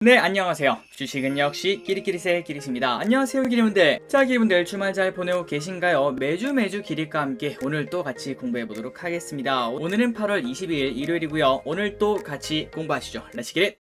네, 안녕하세요. 주식은 역시 끼리끼리새 끼리씨입니다. 안녕하세요, 끼리분들. 자, 끼리분들 주말 잘 보내고 계신가요? 매주 끼리과 함께 오늘 또 같이 공부해보도록 하겠습니다. 오늘은 8월 22일 일요일이고요. 오늘 또 같이 공부하시죠. 렛츠 기릿!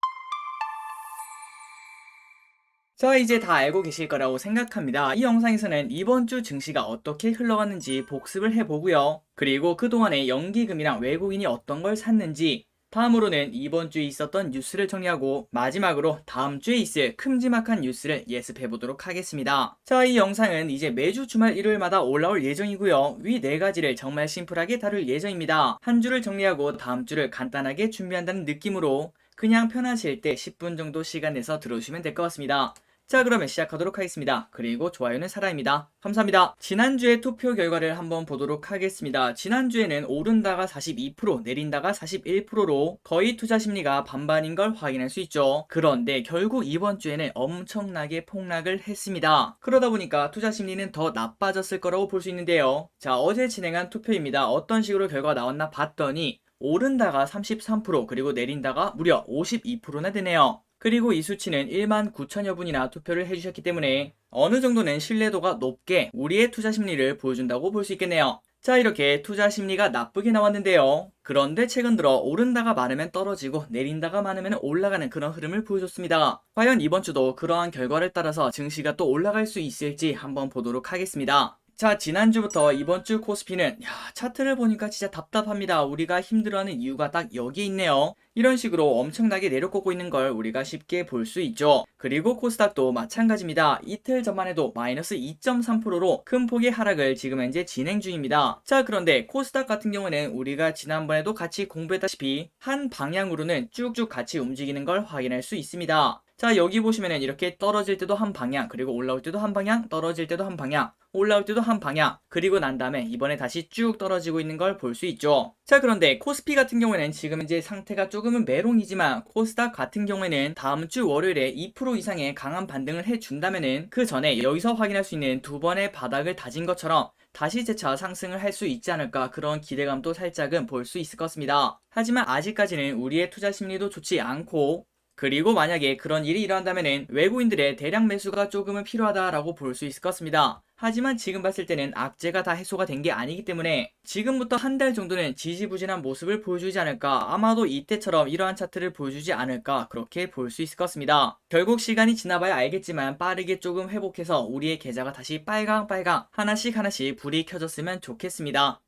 자, 이제 다 알고 계실 거라고 생각합니다. 이 영상에서는 이번 주 증시가 어떻게 흘러갔는지 복습을 해보고요. 그리고 그동안에 연기금이랑 외국인이 어떤 걸 샀는지, 다음으로는 이번 주에 있었던 뉴스를 정리하고 마지막으로 다음 주에 있을 큼지막한 뉴스를 예습해보도록 하겠습니다. 자, 이 영상은 이제 매주 주말 일요일마다 올라올 예정이고요. 위 4가지를 정말 심플하게 다룰 예정입니다. 한 주를 정리하고 다음 주를 간단하게 준비한다는 느낌으로 그냥 편하실 때 10분 정도 시간 내서 들어주시면 될 것 같습니다. 자, 그러면 시작하도록 하겠습니다. 그리고 좋아요는 사랑입니다. 감사합니다. 지난주의 투표 결과를 한번 보도록 하겠습니다. 지난주에는 오른다가 42%, 내린다가 41%로 거의 투자 심리가 반반인 걸 확인할 수 있죠. 그런데 결국 이번 주에는 엄청나게 폭락을 했습니다. 그러다 보니까 투자 심리는 더 나빠졌을 거라고 볼 수 있는데요. 자, 어제 진행한 투표입니다. 어떤 식으로 결과가 나왔나 봤더니 오른다가 33%, 그리고 내린다가 무려 52%나 되네요. 그리고 이 수치는 1만 9천여 분이나 투표를 해주셨기 때문에 어느 정도는 신뢰도가 높게 우리의 투자 심리를 보여준다고 볼 수 있겠네요. 자, 이렇게 투자 심리가 나쁘게 나왔는데요. 그런데 최근 들어 오른다가 많으면 떨어지고 내린다가 많으면 올라가는 그런 흐름을 보여줬습니다. 과연 이번 주도 그러한 결과를 따라서 증시가 또 올라갈 수 있을지 한번 보도록 하겠습니다. 자, 지난주부터 이번 주 코스피는 차트를 보니까 진짜 답답합니다. 우리가 힘들어하는 이유가 딱 여기 있네요. 이런 식으로 엄청나게 내려꽂고 있는 걸 우리가 쉽게 볼 수 있죠. 그리고 코스닥도 마찬가지입니다. 이틀 전만 해도 마이너스 2.3%로 큰 폭의 하락을 지금 현재 진행 중입니다. 자, 그런데 코스닥 같은 경우는 우리가 지난번에도 같이 공부했다시피 한 방향으로는 쭉쭉 같이 움직이는 걸 확인할 수 있습니다. 자, 여기 보시면은 이렇게 떨어질 때도 한 방향, 그리고 올라올 때도 한 방향, 떨어질 때도 한 방향, 올라올 때도 한 방향, 그리고 난 다음에 이번에 다시 쭉 떨어지고 있는 걸 볼 수 있죠. 자, 그런데 코스피 같은 경우에는 지금 이제 상태가 조금은 메롱이지만 코스닥 같은 경우에는 다음 주 월요일에 2% 이상의 강한 반등을 해준다면은 그 전에 여기서 확인할 수 있는 두 번의 바닥을 다진 것처럼 다시 재차 상승을 할 수 있지 않을까, 그런 기대감도 살짝은 볼 수 있을 것 같습니다. 하지만 아직까지는 우리의 투자 심리도 좋지 않고, 그리고 만약에 그런 일이 일어난다면 외국인들의 대량 매수가 조금은 필요하다라고 볼 수 있을 것 같습니다. 하지만 지금 봤을 때는 악재가 다 해소가 된 게 아니기 때문에 지금부터 한 달 정도는 지지부진한 모습을 보여주지 않을까, 아마도 이때처럼 이러한 차트를 보여주지 않을까, 그렇게 볼 수 있을 것 같습니다. 결국 시간이 지나봐야 알겠지만 빠르게 조금 회복해서 우리의 계좌가 다시 빨강빨강 하나씩 불이 켜졌으면 좋겠습니다.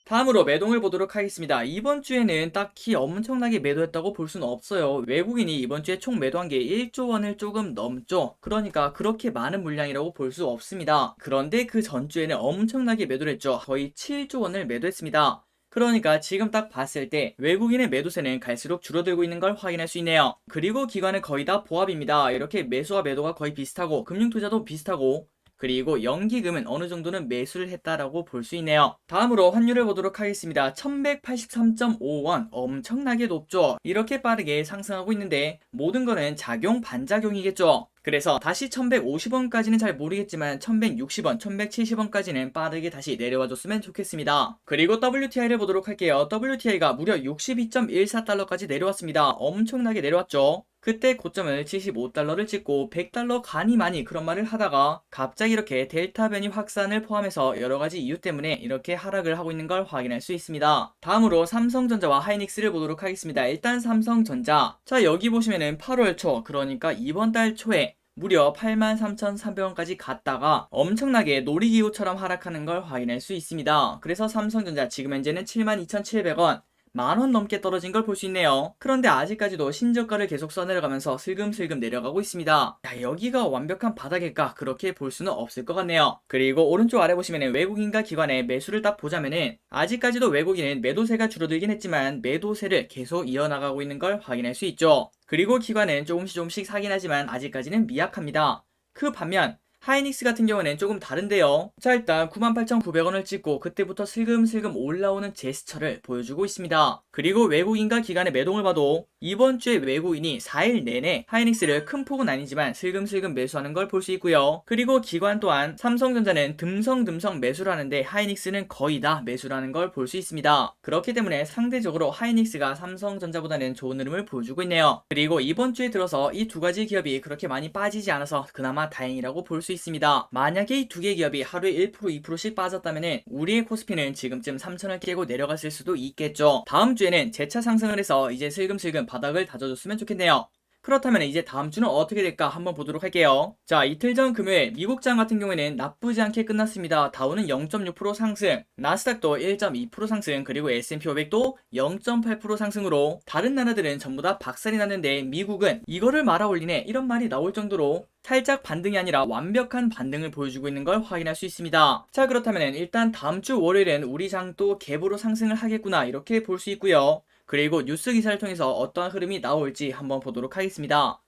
다음으로 매동을 보도록 하겠습니다. 이번 주에는 딱히 엄청나게 매도했다고 볼 수는 없어요. 외국인이 이번 주에 총 매도한 게 1조 원을 조금 넘죠. 그러니까 그렇게 많은 물량이라고 볼 수 없습니다. 그런데 그 전주에는 엄청나게 매도를 했죠. 거의 7조 원을 매도했습니다. 그러니까 지금 딱 봤을 때 외국인의 매도세는 갈수록 줄어들고 있는 걸 확인할 수 있네요. 그리고 기관은 거의 다 보합입니다. 이렇게 매수와 매도가 거의 비슷하고 금융투자도 비슷하고, 그리고 연기금은 어느 정도는 매수를 했다라고 볼 수 있네요. 다음으로 환율을 보도록 하겠습니다. 1183.5원, 엄청나게 높죠. 이렇게 빠르게 상승하고 있는데 모든 거는 작용 반작용이겠죠. 그래서 다시 1150원까지는 잘 모르겠지만 1160원, 1170원까지는 빠르게 다시 내려와 줬으면 좋겠습니다. 그리고 WTI를 보도록 할게요. WTI가 무려 62.14달러까지 내려왔습니다. 엄청나게 내려왔죠. 그때 고점을 75달러를 찍고 100달러 가니 많이 그런 말을 하다가 갑자기 이렇게 델타 변이 확산을 포함해서 여러가지 이유 때문에 이렇게 하락을 하고 있는 걸 확인할 수 있습니다. 다음으로 삼성전자와 하이닉스를 보도록 하겠습니다. 일단 삼성전자, 자, 여기 보시면은 8월 초, 그러니까 이번 달 초에 무려 83,300원까지 갔다가 엄청나게 놀이기구처럼 하락하는 걸 확인할 수 있습니다. 그래서 삼성전자 지금 현재는 72,700원, 만원 넘게 떨어진 걸 볼 수 있네요. 그런데 아직까지도 신저가를 계속 써내려가면서 슬금슬금 내려가고 있습니다. 여기가 완벽한 바닥일까, 그렇게 볼 수는 없을 것 같네요. 그리고 오른쪽 아래 보시면 외국인과 기관의 매수를 딱 보자면은 아직까지도 외국인은 매도세가 줄어들긴 했지만 매도세를 계속 이어나가고 있는 걸 확인할 수 있죠. 그리고 기관은 조금씩 사긴 하지만 아직까지는 미약합니다. 그 반면 하이닉스 같은 경우는 조금 다른데요. 자, 일단 98,900원을 찍고 그때부터 슬금슬금 올라오는 제스처를 보여주고 있습니다. 그리고 외국인과 기관의 매동을 봐도 이번 주에 외국인이 4일 내내 하이닉스를 큰 폭은 아니지만 슬금슬금 매수하는 걸 볼 수 있고요. 그리고 기관 또한 삼성전자는 듬성듬성 매수를 하는데 하이닉스는 거의 다 매수를 하는 걸 볼 수 있습니다. 그렇기 때문에 상대적으로 하이닉스가 삼성전자보다는 좋은 흐름을 보여주고 있네요. 그리고 이번 주에 들어서 이 두 가지 기업이 그렇게 많이 빠지지 않아서 그나마 다행이라고 볼 수 있습니다. 만약에 이 두 개 기업이 하루에 1% 2%씩 빠졌다면 우리의 코스피는 지금쯤 3,000을 깨고 내려갔을 수도 있겠죠. 다음 주에는 재차 상승을 해서 이제 슬금슬금 바닥을 다져줬으면 좋겠네요. 그렇다면 이제 다음 주는 어떻게 될까 한번 보도록 할게요. 자, 이틀 전 금요일 미국장 같은 경우에는 나쁘지 않게 끝났습니다. 다우는 0.6% 상승, 나스닥도 1.2% 상승, 그리고 S&P 500도 0.8% 상승으로 다른 나라들은 전부 다 박살이 났는데 미국은 이거를 말아올리네 이런 말이 나올 정도로 살짝 반등이 아니라 완벽한 반등을 보여주고 있는 걸 확인할 수 있습니다. 자, 그렇다면 일단 다음 주 월요일엔 우리 장도 갭으로 상승을 하겠구나 이렇게 볼 수 있고요. 그리고 뉴스 기사를 통해서 어떠한 흐름이 나올지 한번 보도록 하겠습니다.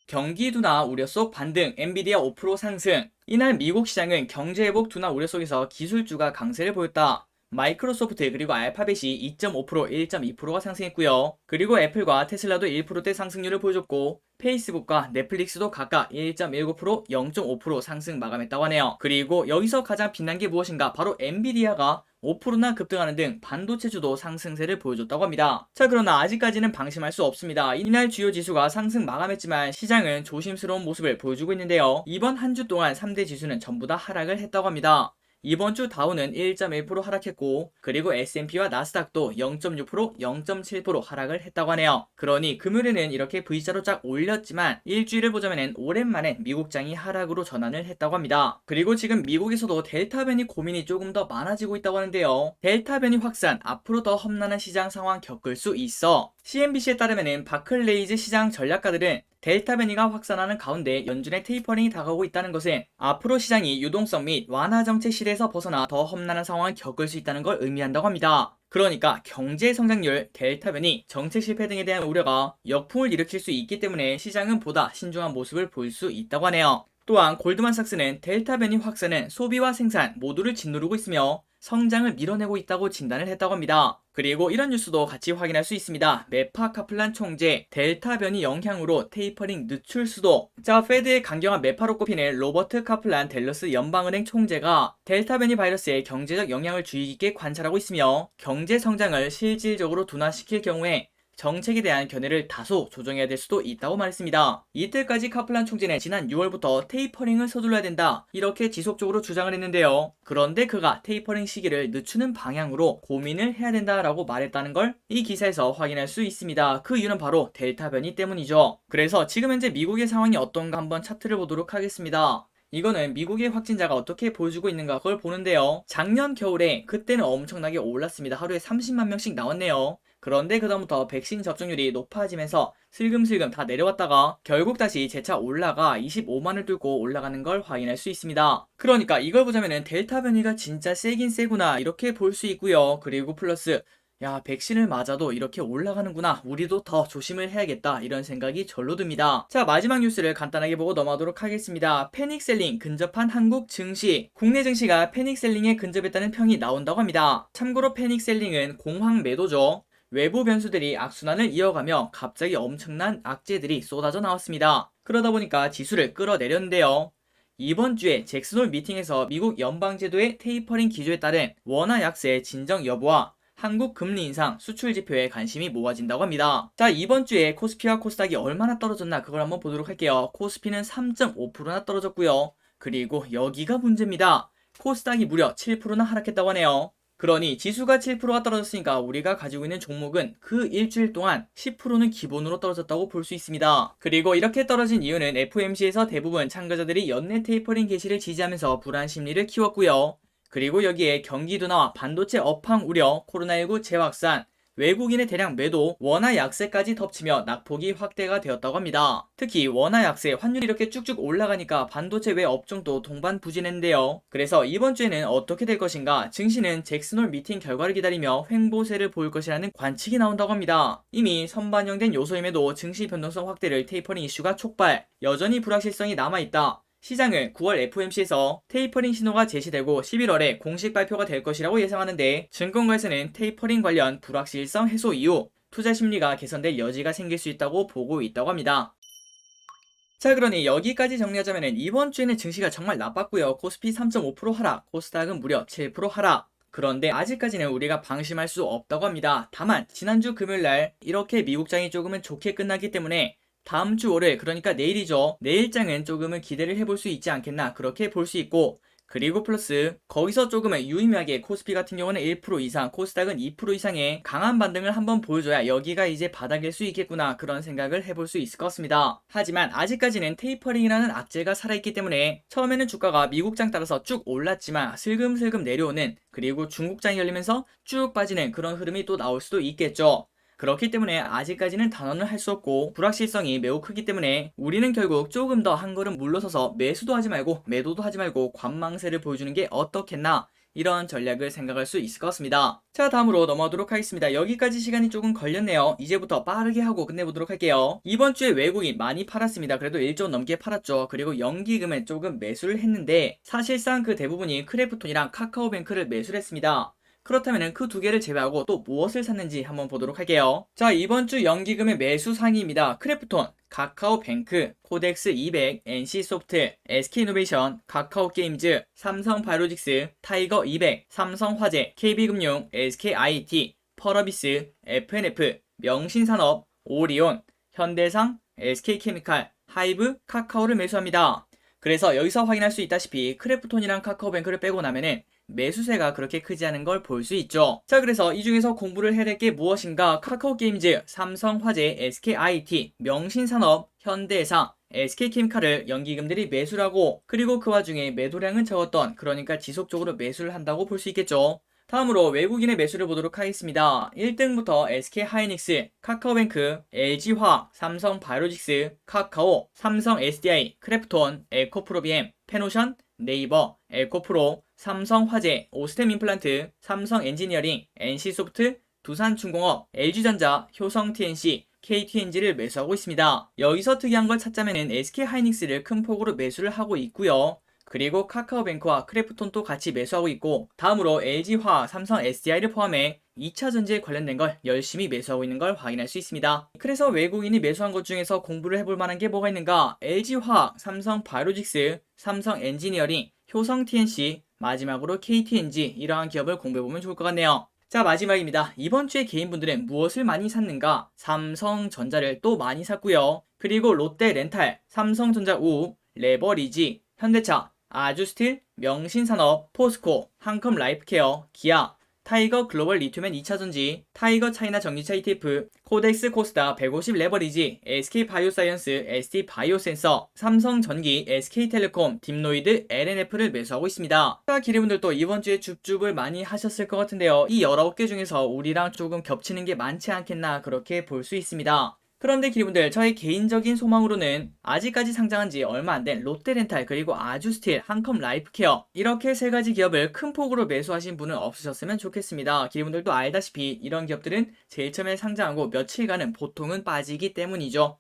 경기 둔화 우려 속 반등, 엔비디아 5% 상승. 이날 미국 시장은 경제 회복 둔화 우려 속에서 기술주가 강세를 보였다. 마이크로소프트 그리고 알파벳이 2.5%, 1.2%가 상승했고요. 그리고 애플과 테슬라도 1%대 상승률을 보여줬고 페이스북과 넷플릭스도 각각 1.19%, 0.5% 상승 마감했다고 하네요. 그리고 여기서 가장 빛난 게 무엇인가? 바로 엔비디아가 5%나 급등하는 등 반도체주도 상승세를 보여줬다고 합니다. 자, 그러나 아직까지는 방심할 수 없습니다. 이날 주요 지수가 상승 마감했지만 시장은 조심스러운 모습을 보여주고 있는데요. 이번 한 주 동안 3대 지수는 전부 다 하락을 했다고 합니다. 이번 주 다우는 1.1% 하락했고 그리고 S&P와 나스닥도 0.6%, 0.7% 하락을 했다고 하네요. 그러니 금요일에는 이렇게 V자로 쫙 올렸지만 일주일을 보자면 오랜만에 미국장이 하락으로 전환을 했다고 합니다. 그리고 지금 미국에서도 델타 변이 고민이 조금 더 많아지고 있다고 하는데요. 델타 변이 확산, 앞으로 더 험난한 시장 상황 겪을 수 있어. CNBC에 따르면 바클레이즈 시장 전략가들은 델타 변이가 확산하는 가운데 연준의 테이퍼링이 다가오고 있다는 것은 앞으로 시장이 유동성 및 완화 정책 시대에서 벗어나 더 험난한 상황을 겪을 수 있다는 걸 의미한다고 합니다. 그러니까 경제 성장률, 델타 변이, 정책 실패 등에 대한 우려가 역풍을 일으킬 수 있기 때문에 시장은 보다 신중한 모습을 보일 수 있다고 하네요. 또한 골드만삭스는 델타 변이 확산은 소비와 생산 모두를 짓누르고 있으며 성장을 밀어내고 있다고 진단을 했다고 합니다. 그리고 이런 뉴스도 같이 확인할 수 있습니다. 메파 카플란 총재, 델타 변이 영향으로 테이퍼링 늦출 수도. 자, 페드의 강경한 메파로 꼽히는 로버트 카플란 댈러스 연방은행 총재가 델타 변이 바이러스의 경제적 영향을 주의 깊게 관찰하고 있으며 경제 성장을 실질적으로 둔화시킬 경우에 정책에 대한 견해를 다소 조정해야 될 수도 있다고 말했습니다. 이때까지 카플란 총재는 지난 6월부터 테이퍼링을 서둘러야 된다 이렇게 지속적으로 주장을 했는데요. 그런데 그가 테이퍼링 시기를 늦추는 방향으로 고민을 해야 된다라고 말했다는 걸 이 기사에서 확인할 수 있습니다. 그 이유는 바로 델타 변이 때문이죠. 그래서 지금 현재 미국의 상황이 어떤가 한번 차트를 보도록 하겠습니다. 이거는 미국의 확진자가 어떻게 보여주고 있는가 그걸 보는데요. 작년 겨울에 그때는 엄청나게 올랐습니다. 하루에 30만 명씩 나왔네요. 그런데 그다음부터 백신 접종률이 높아지면서 슬금슬금 다 내려왔다가 결국 다시 재차 올라가 25만을 뚫고 올라가는 걸 확인할 수 있습니다. 그러니까 이걸 보자면은 델타 변이가 진짜 세긴 세구나 이렇게 볼 수 있고요. 그리고 플러스 야, 백신을 맞아도 이렇게 올라가는구나. 우리도 더 조심을 해야겠다. 이런 생각이 절로 듭니다. 자, 마지막 뉴스를 간단하게 보고 넘어가도록 하겠습니다. 패닉셀링 근접한 한국 증시. 국내 증시가 패닉셀링에 근접했다는 평이 나온다고 합니다. 참고로 패닉셀링은 공황 매도죠. 외부 변수들이 악순환을 이어가며 갑자기 엄청난 악재들이 쏟아져 나왔습니다. 그러다 보니까 지수를 끌어내렸는데요. 이번 주에 잭슨홀 미팅에서 미국 연방제도의 테이퍼링 기조에 따른 원화 약세 진정 여부와 한국 금리 인상 수출 지표에 관심이 모아진다고 합니다. 자, 이번 주에 코스피와 코스닥이 얼마나 떨어졌나 그걸 한번 보도록 할게요. 코스피는 3.5%나 떨어졌고요. 그리고 여기가 문제입니다. 코스닥이 무려 7%나 하락했다고 하네요. 그러니 지수가 7%가 떨어졌으니까 우리가 가지고 있는 종목은 그 일주일 동안 10%는 기본으로 떨어졌다고 볼 수 있습니다. 그리고 이렇게 떨어진 이유는 FOMC에서 대부분 참가자들이 연내 테이퍼링 개시를 지지하면서 불안 심리를 키웠고요. 그리고 여기에 경기 둔화와 반도체 업황 우려, 코로나19 재확산, 외국인의 대량 매도, 원화 약세까지 덮치며 낙폭이 확대가 되었다고 합니다. 특히 원화 약세, 환율이 이렇게 쭉쭉 올라가니까 반도체 외 업종도 동반부진했는데요. 그래서 이번 주에는 어떻게 될 것인가? 증시는 잭슨홀 미팅 결과를 기다리며 횡보세를 보일 것이라는 관측이 나온다고 합니다. 이미 선반영된 요소임에도 증시 변동성 확대를 테이퍼링 이슈가 촉발, 여전히 불확실성이 남아있다. 시장은 9월 FOMC에서 테이퍼링 신호가 제시되고 11월에 공식 발표가 될 것이라고 예상하는데 증권가에서는 테이퍼링 관련 불확실성 해소 이후 투자 심리가 개선될 여지가 생길 수 있다고 보고 있다고 합니다. 자, 그러니 여기까지 정리하자면 이번 주에는 증시가 정말 나빴고요. 코스피 3.5% 하락, 코스닥은 무려 7% 하락. 그런데 아직까지는 우리가 방심할 수 없다고 합니다. 다만 지난주 금요일날 이렇게 미국장이 조금은 좋게 끝나기 때문에 다음 주 월요일, 그러니까 내일이죠. 내일장은 조금은 기대를 해볼 수 있지 않겠나 그렇게 볼 수 있고, 그리고 플러스 거기서 조금은 유의미하게 코스피 같은 경우는 1% 이상, 코스닥은 2% 이상의 강한 반등을 한번 보여줘야 여기가 이제 바닥일 수 있겠구나 그런 생각을 해볼 수 있을 것 같습니다. 하지만 아직까지는 테이퍼링이라는 악재가 살아있기 때문에 처음에는 주가가 미국장 따라서 쭉 올랐지만 슬금슬금 내려오는, 그리고 중국장이 열리면서 쭉 빠지는 그런 흐름이 또 나올 수도 있겠죠. 그렇기 때문에 아직까지는 단언을 할 수 없고 불확실성이 매우 크기 때문에 우리는 결국 조금 더 한 걸음 물러서서 매수도 하지 말고 매도도 하지 말고 관망세를 보여주는 게 어떻겠나, 이런 전략을 생각할 수 있을 것 같습니다. 자, 다음으로 넘어가도록 하겠습니다. 여기까지 시간이 조금 걸렸네요. 이제부터 빠르게 하고 끝내보도록 할게요. 이번 주에 외국인 많이 팔았습니다. 그래도 1조 넘게 팔았죠. 그리고 연기금에 조금 매수를 했는데 사실상 그 대부분이 크래프톤이랑 카카오뱅크를 매수를 했습니다. 그렇다면 그 두 개를 제외하고 또 무엇을 샀는지 한번 보도록 할게요. 자, 이번 주 연기금의 매수 상위입니다. 크래프톤, 카카오뱅크, 코덱스 200, NC소프트, SK이노베이션, 카카오게임즈, 삼성바이오로직스, 타이거 200, 삼성화재, KB금융, SKIT, 펄어비스, FNF, 명신산업, 오리온, 현대상, SK케미칼, 하이브, 카카오를 매수합니다. 그래서 여기서 확인할 수 있다시피 크래프톤이랑 카카오뱅크를 빼고 나면은 매수세가 그렇게 크지 않은 걸 볼 수 있죠. 자, 그래서 이 중에서 공부를 해야 될 게 무엇인가? 카카오게임즈, 삼성화재, SKIT, 명신산업, 현대해상, SK케미칼을 연기금들이 매수를 하고, 그리고 그 와중에 매도량은 적었던, 그러니까 지속적으로 매수를 한다고 볼 수 있겠죠. 다음으로 외국인의 매수를 보도록 하겠습니다. 1등부터 SK하이닉스, 카카오뱅크, LG화학, 삼성바이오로직스, 카카오, 삼성 SDI, 크래프톤, 에코프로비엠, 페노션, 네이버, 에코프로, 삼성화재, 오스템임플란트, 삼성엔지니어링, NC소프트, 두산중공업, LG전자, 효성TNC, KTNG를 매수하고 있습니다. 여기서 특이한 걸 찾자면은 SK하이닉스를 큰 폭으로 매수를 하고 있고요. 그리고 카카오뱅크와 크래프톤도 같이 매수하고 있고, 다음으로 LG화학, 삼성 SDI를 포함해 2차전지에 관련된 걸 열심히 매수하고 있는 걸 확인할 수 있습니다. 그래서 외국인이 매수한 것 중에서 공부를 해볼 만한 게 뭐가 있는가? LG화학, 삼성바이오로직스, 삼성엔지니어링, 효성TNC, 마지막으로 KTNG, 이러한 기업을 공부해보면 좋을 것 같네요. 자, 마지막입니다. 이번 주에 개인분들은 무엇을 많이 샀는가? 삼성전자를 또 많이 샀고요. 그리고 롯데렌탈, 삼성전자 우, 레버리지, 현대차, 아주스틸, 명신산업, 포스코, 한컴라이프케어, 기아, 타이거 글로벌 리튬앤 2차전지, 타이거 차이나 전기차 ETF, 코덱스 코스다 150 레버리지, SK바이오사이언스, ST바이오센서, 삼성전기, SK텔레콤, 딥노이드, LNF를 매수하고 있습니다. 자, 기리분들도 이번 주에 줍줍을 많이 하셨을 것 같은데요. 이 19개 중에서 우리랑 조금 겹치는 게 많지 않겠나 그렇게 볼 수 있습니다. 그런데 기리분들, 저의 개인적인 소망으로는 아직까지 상장한 지 얼마 안 된 롯데렌탈, 그리고 아주스틸, 한컴라이프케어, 이렇게 세 가지 기업을 큰 폭으로 매수하신 분은 없으셨으면 좋겠습니다. 기리분들도 알다시피 이런 기업들은 제일 처음에 상장하고 며칠간은 보통은 빠지기 때문이죠.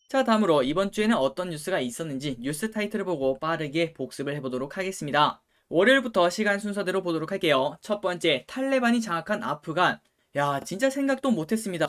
자, 다음으로 이번 주에는 어떤 뉴스가 있었는지 뉴스 타이틀을 보고 빠르게 복습을 해보도록 하겠습니다. 월요일부터 시간 순서대로 보도록 할게요. 첫 번째, 탈레반이 장악한 아프간. 야, 진짜 생각도 못했습니다.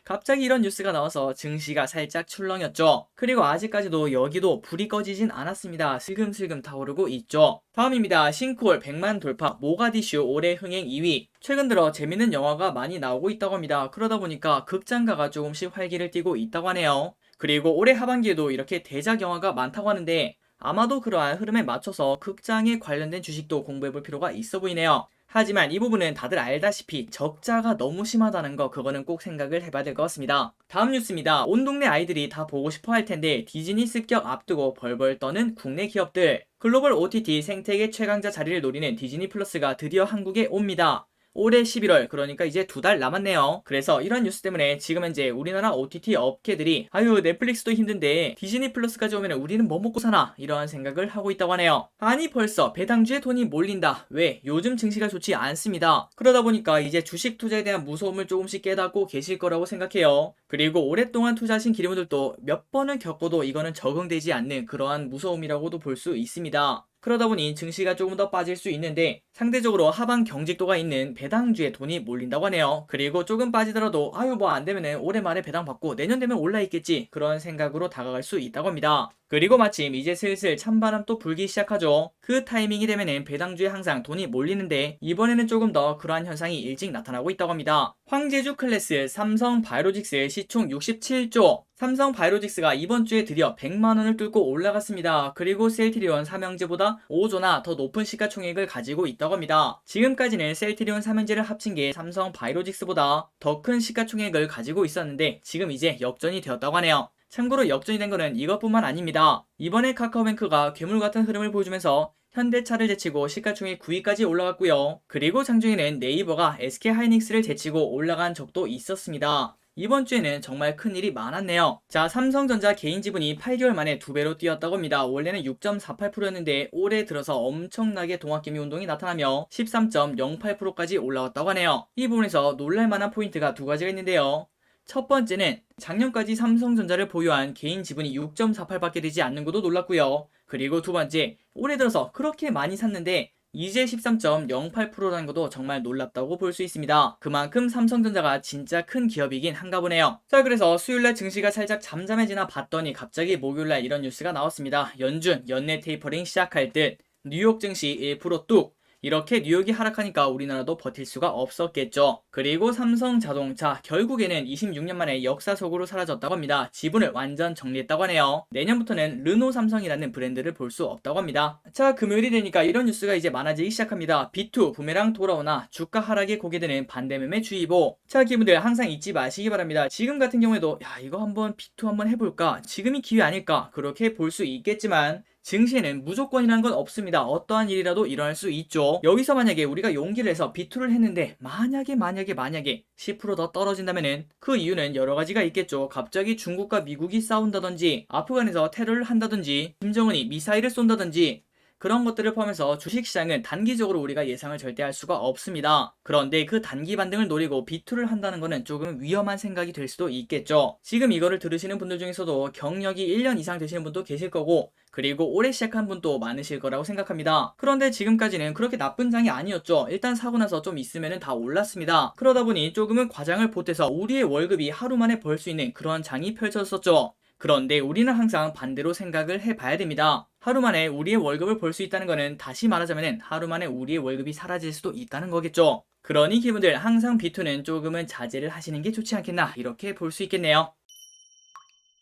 갑자기 이런 뉴스가 나와서 증시가 살짝 출렁였죠. 그리고 아직까지도 여기도 불이 꺼지진 않았습니다. 슬금슬금 타오르고 있죠. 다음입니다. 싱크홀 100만 돌파, 모가디슈 올해 흥행 2위. 최근 들어 재밌는 영화가 많이 나오고 있다고 합니다. 그러다 보니까 극장가가 조금씩 활기를 띠고 있다고 하네요. 그리고 올해 하반기에도 이렇게 대작 영화가 많다고 하는데 아마도 그러한 흐름에 맞춰서 극장에 관련된 주식도 공부해볼 필요가 있어 보이네요. 하지만 이 부분은 다들 알다시피 적자가 너무 심하다는 거, 그거는 꼭 생각을 해봐야 될 것 같습니다. 다음 뉴스입니다. 온 동네 아이들이 다 보고 싶어 할 텐데 디즈니 습격 앞두고 벌벌 떠는 국내 기업들. 글로벌 OTT 생태계 최강자 자리를 노리는 디즈니 플러스가 드디어 한국에 옵니다. 올해 11월, 그러니까 이제 2달 남았네요. 그래서 이런 뉴스 때문에 지금 현재 우리나라 OTT 업계들이 아유 넷플릭스도 힘든데 디즈니 플러스까지 오면 우리는 뭐 먹고 사나 이러한 생각을 하고 있다고 하네요. 아니 벌써 배당주에 돈이 몰린다. 왜? 요즘 증시가 좋지 않습니다. 그러다 보니까 이제 주식 투자에 대한 무서움을 조금씩 깨닫고 계실 거라고 생각해요. 그리고 오랫동안 투자하신 기르분들도 몇 번을 겪어도 이거는 적응되지 않는 그러한 무서움이라고도 볼 수 있습니다. 그러다 보니 증시가 조금 더 빠질 수 있는데 상대적으로 하방 경직도가 있는 배당주에 돈이 몰린다고 하네요. 그리고 조금 빠지더라도 아유 뭐 안되면은 올해 말에 배당 받고 내년 되면 올라 있겠지 그런 생각으로 다가갈 수 있다고 합니다. 그리고 마침 이제 슬슬 찬바람 또 불기 시작하죠. 그 타이밍이 되면은 배당주에 항상 돈이 몰리는데 이번에는 조금 더 그러한 현상이 일찍 나타나고 있다고 합니다. 황제주 클래스 삼성바이오로직스 시총 67조. 삼성바이오로직스가 이번 주에 드디어 100만원을 뚫고 올라갔습니다. 그리고 셀트리온 삼형제보다 5조나 더 높은 시가총액을 가지고 있다고 합니다. 지금까지는 셀트리온 삼형제를 합친 게 삼성바이오로직스보다 더 큰 시가총액을 가지고 있었는데 지금 이제 역전이 되었다고 하네요. 참고로 역전이 된 거는 이것뿐만 아닙니다. 이번에 카카오뱅크가 괴물 같은 흐름을 보여주면서 현대차를 제치고 시가총액 9위까지 올라갔고요. 그리고 장중에는 네이버가 SK하이닉스를 제치고 올라간 적도 있었습니다. 이번 주에는 정말 큰일이 많았네요. 자, 삼성전자 개인 지분이 8개월 만에 2배로 뛰었다고 합니다. 원래는 6.48%였는데 올해 들어서 엄청나게 동학개미 운동이 나타나며 13.08%까지 올라왔다고 하네요. 이 부분에서 놀랄만한 포인트가 두 가지가 있는데요. 첫 번째는 작년까지 삼성전자를 보유한 개인 지분이 6.48밖에 되지 않는 것도 놀랐고요. 그리고 두 번째, 올해 들어서 그렇게 많이 샀는데 이제 13.08%라는 것도 정말 놀랍다고 볼 수 있습니다. 그만큼 삼성전자가 진짜 큰 기업이긴 한가 보네요. 자, 그래서 수요일날 증시가 살짝 잠잠해지나 봤더니 갑자기 목요일날 이런 뉴스가 나왔습니다. 연준 연내 테이퍼링 시작할 듯, 뉴욕 증시 1% 뚝. 이렇게 뉴욕이 하락하니까 우리나라도 버틸 수가 없었겠죠. 그리고 삼성자동차 결국에는 26년 만에 역사 속으로 사라졌다고 합니다. 지분을 완전 정리했다고 하네요. 내년부터는 르노 삼성이라는 브랜드를 볼 수 없다고 합니다. 자, 금요일이 되니까 이런 뉴스가 이제 많아지기 시작합니다. B2 부메랑 돌아오나 주가 하락에 고개드는 반대매매 주의보. 자, 기분들 항상 잊지 마시기 바랍니다. 지금 같은 경우에도 야 이거 한번 B2 한번 해볼까? 지금이 기회 아닐까? 그렇게 볼 수 있겠지만 증시에는 무조건이라는 건 없습니다. 어떠한 일이라도 일어날 수 있죠. 여기서 만약에 우리가 용기를 내서 비투를 했는데 만약에 10% 더 떨어진다면은 그 이유는 여러 가지가 있겠죠. 갑자기 중국과 미국이 싸운다든지 아프간에서 테러를 한다든지 김정은이 미사일을 쏜다든지 그런 것들을 포함해서 주식시장은 단기적으로 우리가 예상을 절대 할 수가 없습니다. 그런데 그 단기 반등을 노리고 비투를 한다는 것은 조금 위험한 생각이 될 수도 있겠죠. 지금 이거를 들으시는 분들 중에서도 경력이 1년 이상 되시는 분도 계실 거고 그리고 올해 시작한 분도 많으실 거라고 생각합니다. 그런데 지금까지는 그렇게 나쁜 장이 아니었죠. 일단 사고 나서 좀 있으면 다 올랐습니다. 그러다 보니 조금은 과장을 보태서 우리의 월급이 하루 만에 벌 수 있는 그런 장이 펼쳐졌었죠. 그런데 우리는 항상 반대로 생각을 해봐야 됩니다. 하루 만에 우리의 월급을 벌 수 있다는 것은 다시 말하자면 하루 만에 우리의 월급이 사라질 수도 있다는 거겠죠. 그러니 기분들 항상 비투는 조금은 자제를 하시는 게 좋지 않겠나 이렇게 볼 수 있겠네요.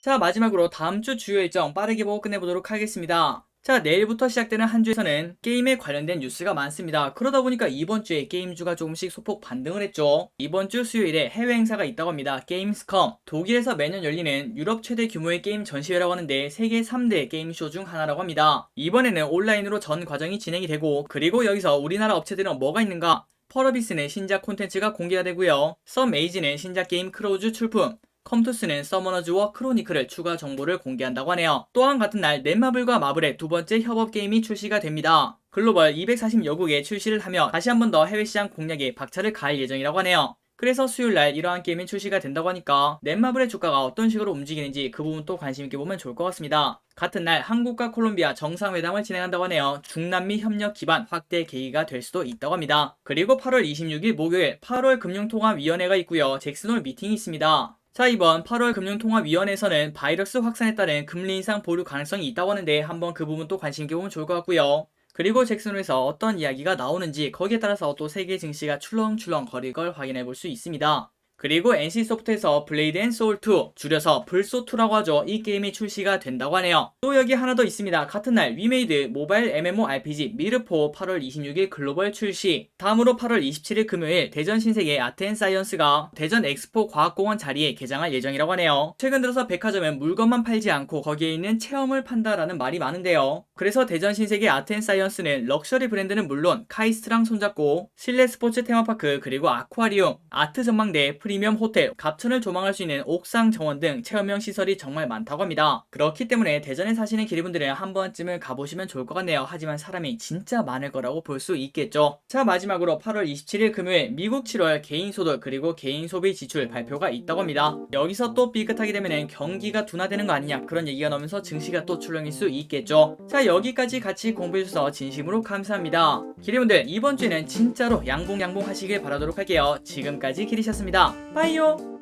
자, 마지막으로 다음 주 주요 일정 빠르게 보고 끝내보도록 하겠습니다. 자, 내일부터 시작되는 한 주에서는 게임에 관련된 뉴스가 많습니다. 그러다 보니까 이번 주에 게임주가 조금씩 소폭 반등을 했죠. 이번 주 수요일에 해외 행사가 있다고 합니다. 게임스컴. 독일에서 매년 열리는 유럽 최대 규모의 게임 전시회라고 하는데 세계 3대 게임쇼 중 하나라고 합니다. 이번에는 온라인으로 전 과정이 진행이 되고 그리고 여기서 우리나라 업체들은 뭐가 있는가? 펄어비스는 신작 콘텐츠가 공개가 되고요. 썸에이지는 신작 게임 크로우즈 출품. 컴투스는 서머너즈와 크로니클을 추가 정보를 공개한다고 하네요. 또한 같은 날 넷마블과 마블의 두 번째 협업 게임이 출시가 됩니다. 글로벌 240여국에 출시를 하며 다시 한 번 더 해외 시장 공략에 박차를 가할 예정이라고 하네요. 그래서 수요일날 이러한 게임이 출시가 된다고 하니까 넷마블의 주가가 어떤 식으로 움직이는지 그 부분도 관심있게 보면 좋을 것 같습니다. 같은 날 한국과 콜롬비아 정상회담을 진행한다고 하네요. 중남미 협력 기반 확대 계기가 될 수도 있다고 합니다. 그리고 8월 26일 목요일 8월 금융통화위원회가 있고요. 잭슨홀 미팅이 있습니다. 자, 이번 8월 금융통화위원회에서는 바이러스 확산에 따른 금리 인상 보류 가능성이 있다고 하는데 한번 그 부분 또 관심 있게 보면 좋을 것 같고요. 그리고 잭슨홀에서 어떤 이야기가 나오는지 거기에 따라서 또 세계 증시가 출렁출렁 거릴 걸 확인해 볼 수 있습니다. 그리고 NC소프트에서 블레이드 앤 소울 2, 줄여서 불소2라고 하죠. 이 게임이 출시가 된다고 하네요. 또 여기 하나 더 있습니다. 같은 날 위메이드 모바일 MMORPG 미르포 8월 26일 글로벌 출시. 다음으로 8월 27일 금요일 대전 신세계 아트앤사이언스가 대전 엑스포 과학공원 자리에 개장할 예정이라고 하네요. 최근 들어서 백화점은 물건만 팔지 않고 거기에 있는 체험을 판다라는 말이 많은데요. 그래서 대전 신세계 아트앤사이언스는 럭셔리 브랜드는 물론 카이스트랑 손잡고 실내 스포츠 테마파크 그리고 아쿠아리움, 아트 전망대, 프리미엄 호텔, 갑천을 조망할 수 있는 옥상 정원 등 체험형 시설이 정말 많다고 합니다. 그렇기 때문에 대전에 사시는 기리분들은 한 번쯤은 가보시면 좋을 것 같네요. 하지만 사람이 진짜 많을 거라고 볼 수 있겠죠. 자, 마지막으로 8월 27일 금요일 미국 7월 개인 소득 그리고 개인 소비 지출 발표가 있다고 합니다. 여기서 또 삐끗하게 되면은 경기가 둔화되는 거 아니냐 그런 얘기가 나오면서 증시가 또 출렁일 수 있겠죠. 자, 여기까지 같이 공부해주셔서 진심으로 감사합니다. 기리분들 이번 주에는 진짜로 양봉 하시길 바라도록 할게요. 지금까지 기리셨습니다. 빠이요.